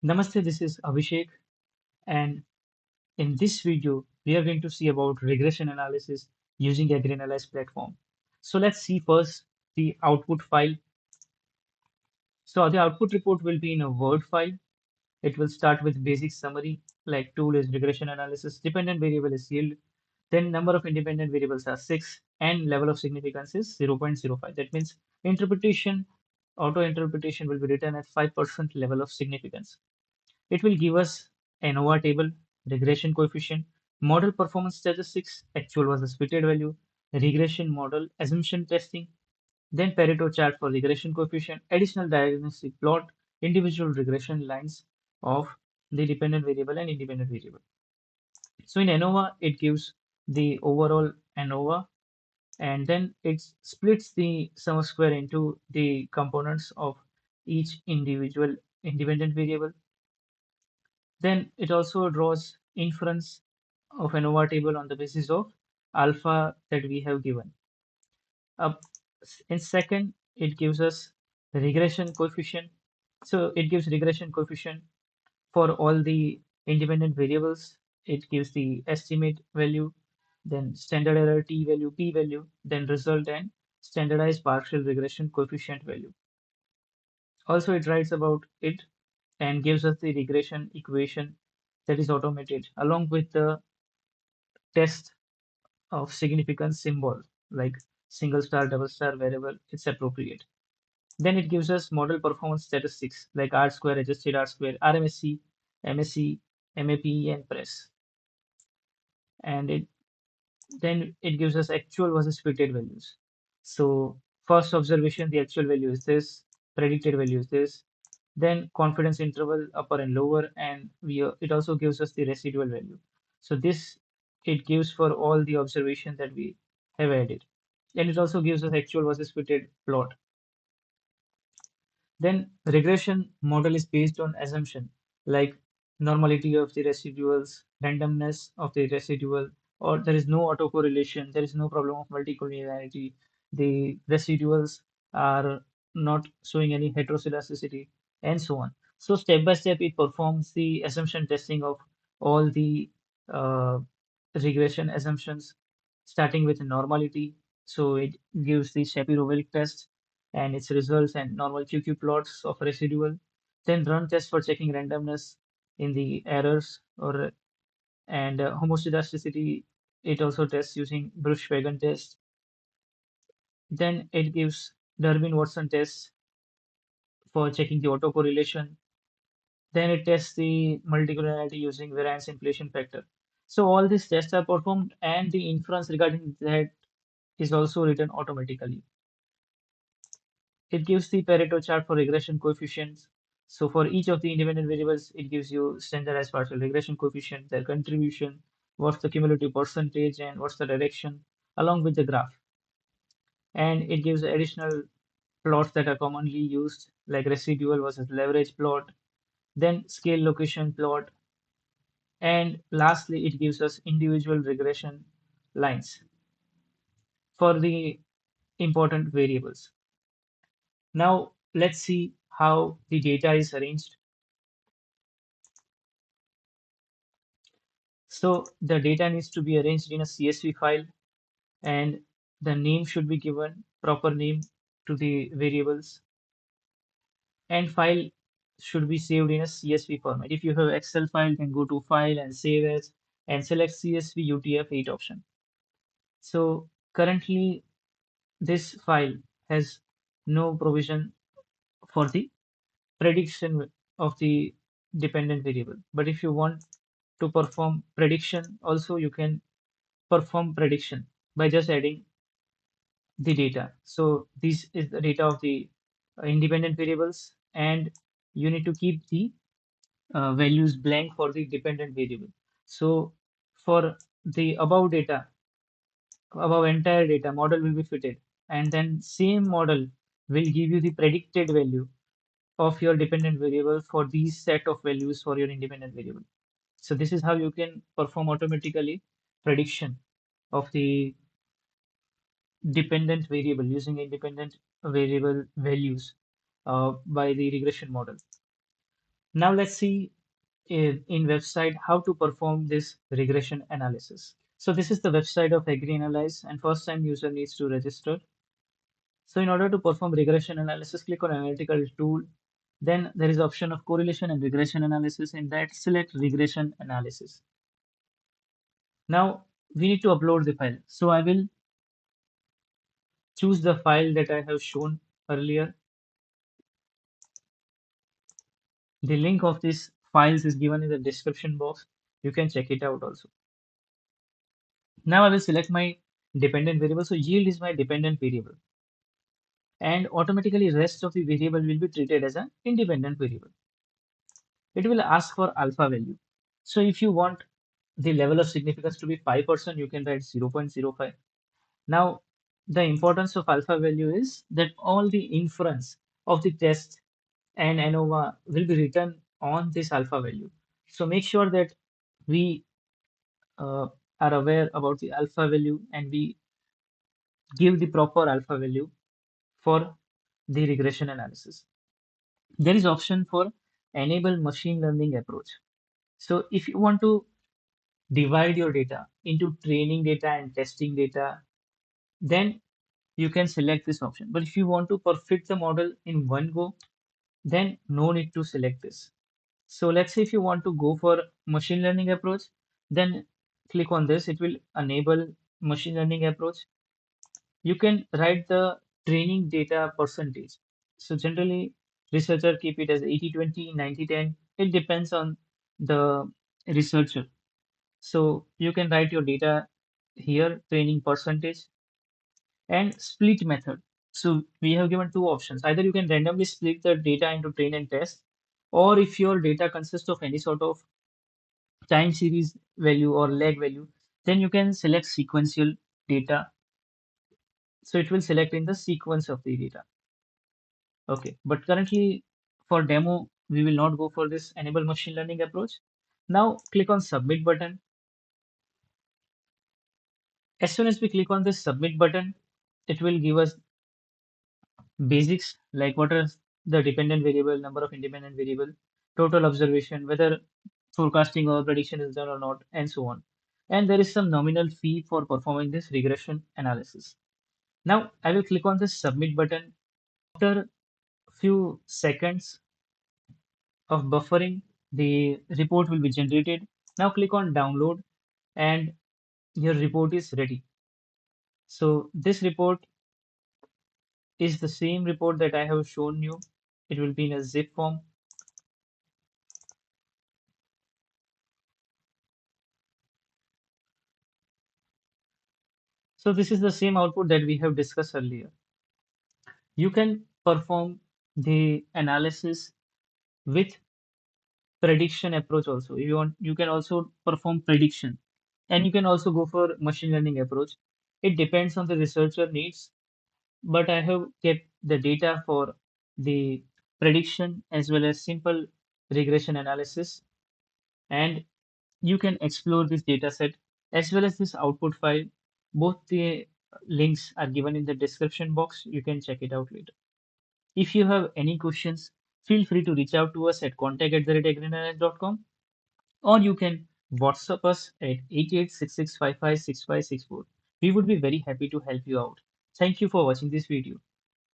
Namaste, this is Abhishek, and in this video, we are going to see about regression analysis using Agri Analyze platform. So let's see first the output file. So the output report will be in a Word file. It will start with basic summary, like tool is regression analysis, dependent variable is yield, then number of independent variables are 6, and level of significance is 0.05. That means interpretation, auto interpretation will be written at 5% level of significance. It will give us ANOVA table, regression coefficient, model performance statistics, actual versus fitted value, regression model assumption testing, then Pareto chart for regression coefficient, additional diagnostic plot, individual regression lines of the dependent variable and independent variable. So in ANOVA, it gives the overall ANOVA, and then it splits the sum of square into the components of each individual independent variable. Then it also draws inference of ANOVA table on the basis of alpha that we have given. Up in second, it gives us the regression coefficient. So it gives regression coefficient for all the independent variables. It gives the estimate value, then standard error t value, p value, then result and standardized partial regression coefficient value. Also, it writes about it and gives us the regression equation that is automated along with the test of significance symbol like single star, double star, wherever it's appropriate. Then it gives us model performance statistics like R square, adjusted R square, RMSE, MSE, MAPE, and PRESS. And then it gives us actual versus fitted values. So first observation, the actual value is this, predicted value is this, then confidence interval upper and lower, and it also gives us the residual value. So this it gives for all the observation that we have added. And it also gives us actual versus fitted plot. Then regression model is based on assumption like normality of the residuals, randomness of the residual, or there is no autocorrelation, there is no problem of multicollinearity, the residuals are not showing any heteroscedasticity, and so on. So step by step, it performs the assumption testing of all the uh, regression assumptions, starting with normality. So it gives the Shapiro-Wilk test and its results and normal QQ plots of residual. Then run tests for checking randomness in the errors or and homoscedasticity. It also tests using Bruch-Pagan test. Then it gives Durbin-Watson test for checking the autocorrelation. Then it tests the multicollinearity using variance inflation factor. So all these tests are performed and the inference regarding that is also written automatically. It gives the Pareto chart for regression coefficients. So for each of the independent variables, it gives you standardized partial regression coefficient, their contribution, what's the cumulative percentage, and what's the direction, along with the graph. And it gives additional plots that are commonly used, like residual versus leverage plot, then scale location plot, and lastly, it gives us individual regression lines for the important variables. Now, let's see how the data is arranged. So the data needs to be arranged in a CSV file and the name should be given, proper name to the variables, and file should be saved in a CSV format. If you have Excel file, then go to File and Save As and select CSV UTF-8 option. So currently this file has no provision for the prediction of the dependent variable. But if you want to perform prediction, also you can perform prediction by just adding the data. So this is the data of the independent variables, and you need to keep the values blank for the dependent variable. So for the above data, above entire data, model will be fitted, and then same model will give you the predicted value of your dependent variable for these set of values for your independent variable. So this is how you can perform automatically prediction of the dependent variable using independent variable values by the regression model. Now let's see in website how to perform this regression analysis. So this is the website of Agri Analyze, and first time user needs to register. So in order to perform regression analysis, click on analytical tool. Then there is option of correlation and regression analysis. In that, select regression analysis. Now we need to upload the file. So I will choose the file that I have shown earlier. The link of this files is given in the description box. You can check it out also. Now I will select my dependent variable. So yield is my dependent variable. And automatically rest of the variable will be treated as an independent variable. It will ask for alpha value. So if you want the level of significance to be 5%, you can write 0.05. Now, the importance of alpha value is that all the inference of the test and ANOVA will be written on this alpha value. So make sure that we are aware about the alpha value and we give the proper alpha value for the regression analysis. There is option for enable machine learning approach. So if you want to divide your data into training data and testing data, then you can select this option. But if you want to perfect the model in one go, then no need to select this. So let's say if you want to go for machine learning approach, then click on this. It will enable machine learning approach. You can write the training data percentage. So generally, researcher keep it as 80-20, 90-10. It depends on the researcher. So you can write your data here, training percentage and split method. So we have given two options. Either you can randomly split the data into train and test, or if your data consists of any sort of time series value or lag value, then you can select sequential data. So it will select in the sequence of the data. Okay, but currently for demo, we will not go for this enable machine learning approach. Now click on submit button. As soon as we click on this submit button, it will give us basics like what is the dependent variable, number of independent variable, total observation, whether forecasting or prediction is done or not, and so on. And there is some nominal fee for performing this regression analysis. Now I will click on the submit button. After few seconds of buffering, the report will be generated. Now click on download and your report is ready. So this report is the same report that I have shown you. It will be in a zip form. So this is the same output that we have discussed earlier. You can perform the analysis with prediction approach also. If you want, you can also perform prediction, and you can also go for machine learning approach. It depends on the researcher needs, but I have kept the data for the prediction as well as simple regression analysis, and you can explore this data set as well as this output file. Both the links are given in the description box. You can check it out later. If you have any questions, feel free to reach out to us at contact@agrianalyze.com, or you can WhatsApp us at 8866556564. We would be very happy to help you out. Thank you for watching this video.